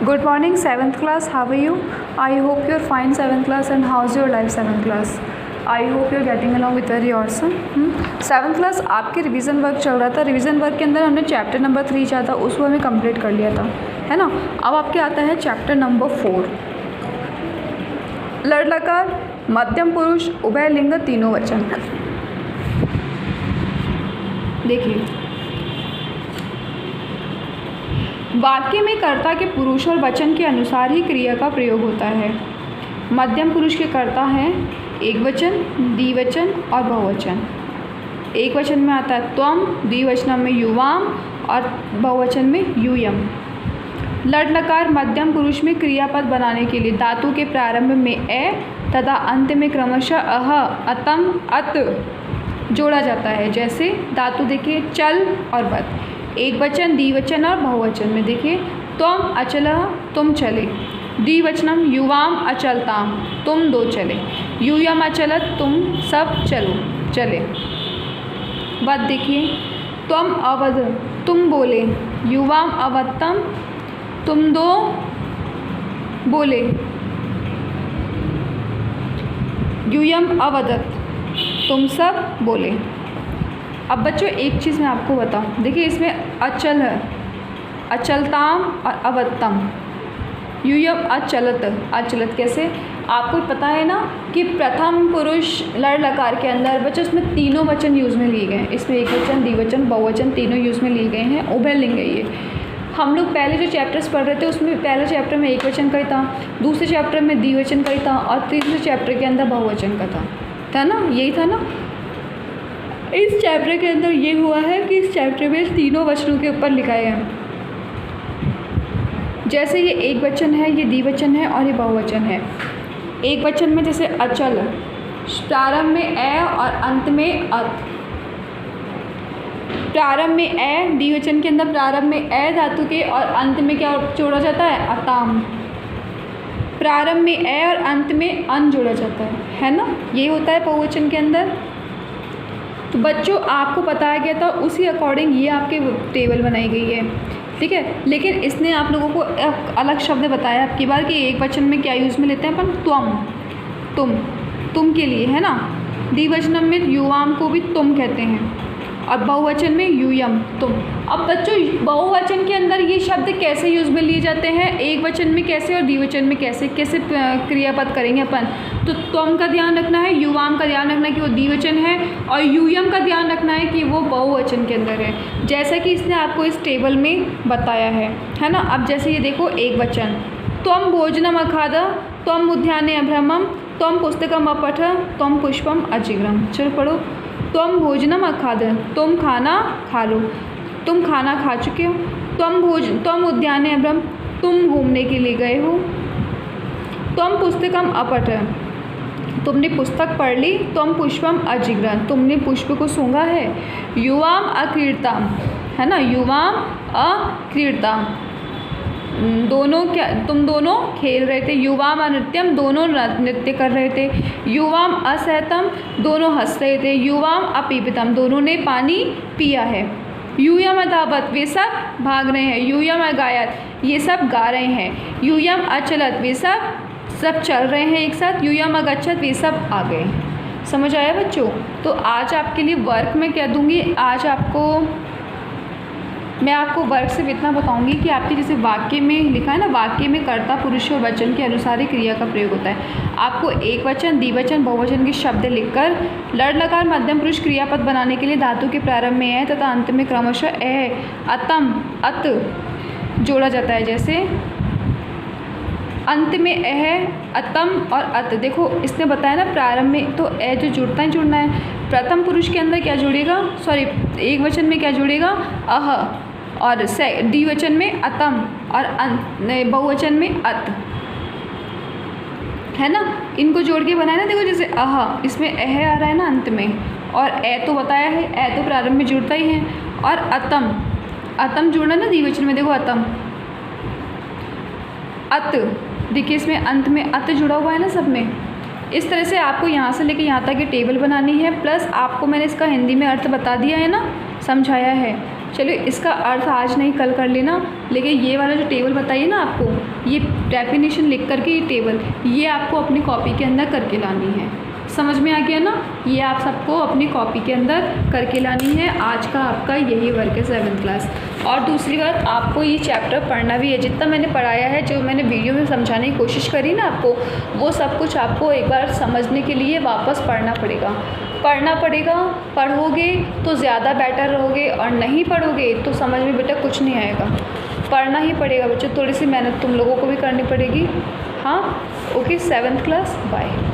Good morning, 7th class. How are you? I hope you're fine, 7th class. And how's your life, 7th class? I hope you're getting along with very awesome. 7th class आपके revision work चल रहा था. Revision work के अंदर हमने chapter number 3 चाहा था, उसको हमें कंप्लीट कर लिया था, है ना. अब आपके आता है चैप्टर नंबर 4. लड़ लकार, मध्यम पुरुष, उभय लिंग, तीनों वचन. देखिए, वाक्य में कर्ता के पुरुष और वचन के अनुसार ही क्रिया का प्रयोग होता है. मध्यम पुरुष के कर्ता हैं एक वचन, द्विवचन और बहुवचन. एक वचन में आता है त्वम, द्विवचन में युवाम और बहुवचन में यूयम. लट लकार मध्यम पुरुष में क्रियापद बनाने के लिए धातु के प्रारंभ में ए तथा अंत में क्रमशः अह, अतम, अत जोड़ा जाता है. जैसे धातु देखिए चल और बत. एक वचन, द्विवचन और बहुवचन में देखिए त्वम अचल, तुम चले. द्विवचनम युवाम अचलताम, तुम दो चले. यूयम अचलत, तुम सब चलो चले. बत देखिए त्वम अवध, तुम बोले. युवाम अवत्तम, तुम दो बोले. यूयम अवदत, तुम सब बोले. अब बच्चों एक चीज़ मैं आपको बताऊं, देखिए इसमें अचल है, अचलताम और अवत्तम. यूयम अचलत, अचलत कैसे आपको पता है ना कि प्रथम पुरुष लड़ लकार के अंदर बच्चों इसमें तीनों वचन यूज़ में लिए गए हैं. इसमें एक वचन, द्विवचन, बहुवचन तीनों यूज़ में लिए गए हैं. उभय लिंग है ये. हम लोग पहले जो चैप्टर्स पढ़ रहे थे उसमें पहले चैप्टर में एक वचन का ही था, दूसरे चैप्टर में द्विवचन का ही था और तीसरे चैप्टर के अंदर बहुवचन का था ना. यही था ना. इस चैप्टर के अंदर ये हुआ है कि इस चैप्टर में तीनों वचनों के ऊपर लिखा है. जैसे ये एक वचन है, ये द्विवचन है और ये बहुवचन है. एक वचन में जैसे अचल, प्रारंभ में ए और अंत में अत. प्रारंभ में ए, द्विवचन के अंदर प्रारंभ में ए धातु के और अंत में क्या जोड़ा जाता है, अताम. प्रारंभ में ए और अंत में अन जोड़ा जाता है ना. ये होता है बहुवचन के अंदर. तो बच्चों आपको बताया गया था उसी अकॉर्डिंग ये आपके टेबल बनाई गई है, ठीक है. लेकिन इसने आप लोगों को अलग शब्द बताया आपकी बार कि एक वचन में क्या यूज़ में लेते हैं अपन, त्वम, तुम के लिए, है ना. द्विवचन में युवाम को भी तुम कहते हैं और बहुवचन में यूयम, तुम. अब बच्चों बहुवचन के अंदर ये शब्द कैसे यूज़ में लिए जाते हैं, एक वचन में कैसे और द्विवचन में कैसे कैसे क्रियापद करेंगे अपन. तो त्वम का ध्यान रखना है, युवाम का ध्यान रखना है कि वो द्विवचन है और यूयम का ध्यान रखना है कि वो बहुवचन के अंदर है, जैसा कि इसने आपको इस टेबल में बताया है ना. अब जैसे ये देखो एक वचन, त्वम भोजनम अखाद, त्वम उद्याने अभ्रमम, त्वम पुस्तकम अपठ, त्वम पुष्पम अजिग्रम. चलो पढ़ो. त्वम भोजनम अखाद, तुम खाना खा लो, तुम खाना खा चुके हो. त्वम उद्याने अभ्रम, तुम घूमने के लिए गए हो. त्वम पुस्तकम अपठ, तुमने पुस्तक पढ़ ली. त्वम पुष्पम अजिग्रम, तुमने पुष्प को सूंघा है. युवाम अक्रीडताम, है ना. युवाम अक्रीडताम, दोनों क्या, तुम दोनों खेल रहे थे. युवाम अनृत्यम, दोनों नृत्य कर रहे थे. युवाम असहतम, दोनों हंस रहे थे. युवाम अपीपितम, दोनों ने पानी पिया है. यूयम अधावत, वे सब भाग रहे हैं. यूयम अगायत, ये सब गा रहे हैं. यूयम अचलत, वे सब चल रहे हैं एक साथ. यूयम अगच्छत, वे सब आ गए. समझ आया बच्चों. तो आज आपके लिए वर्क में क्या दूंगी, आज मैं आपको वर्क से इतना बताऊंगी कि आपके जैसे वाक्य में लिखा है ना, वाक्य में कर्ता पुरुष और वचन के अनुसार ही क्रिया का प्रयोग होता है. आपको एक वचन, द्विवचन, बहुवचन के शब्द लिखकर लड़ लकार मध्यम पुरुष क्रियापद बनाने के लिए धातु के प्रारंभ में है तथा अंत में क्रमशः ए, अतम, अत जोड़ा जाता है. जैसे अंत में एह, अतम और अत. देखो इसने बताया ना प्रारंभ में तो ए जो जुड़ना है. प्रथम पुरुष के अंदर क्या जुड़ेगा, एक वचन में क्या जुड़ेगा, अह, और द्विवचन में अतम और बहुवचन में अत, है ना. इनको जोड़ के बनाया ना. देखो जैसे अह, इसमें एह आ रहा है ना अंत में, और ए तो बताया है, ए तो प्रारंभ में जुड़ता ही है. और अतम जुड़ना ना द्विवचन में. देखो अतम, अत, देखिए इसमें अंत में अत जुड़ा हुआ है ना सब में. इस तरह से आपको यहाँ से लेके यहाँ तक ये टेबल बनानी है. प्लस आपको मैंने इसका हिंदी में अर्थ बता दिया है ना, समझाया है. चलो इसका अर्थ आज नहीं कल कर लेना, लेकिन ये वाला जो टेबल बताइए ना आपको, ये डेफिनेशन लिख करके ये टेबल ये आपको अपनी कॉपी के अंदर करके लानी है। समझ में आ गया ना? ये आप सबको अपनी कॉपी के अंदर करके लानी है। आज का आपका यही वर्क है 7th क्लास। और दूसरी बात, आपको ये चैप्टर पढ़ना भी है। जितना मैंने पढ़ाया है, जो मैंने वीडियो में समझाने की कोशिश करी ना आपको, वो सब कुछ आपको एक बार समझने के लिए वापस पढ़ना पड़ेगा। पढ़ोगे तो ज़्यादा बेटर रहोगे, और नहीं पढ़ोगे तो समझ में बेटा कुछ नहीं आएगा। पढ़ना ही पड़ेगा बच्चों, थोड़ी सी मेहनत तुम लोगों को भी करनी पड़ेगी। हाँ, ओके, 7th क्लास, बाय।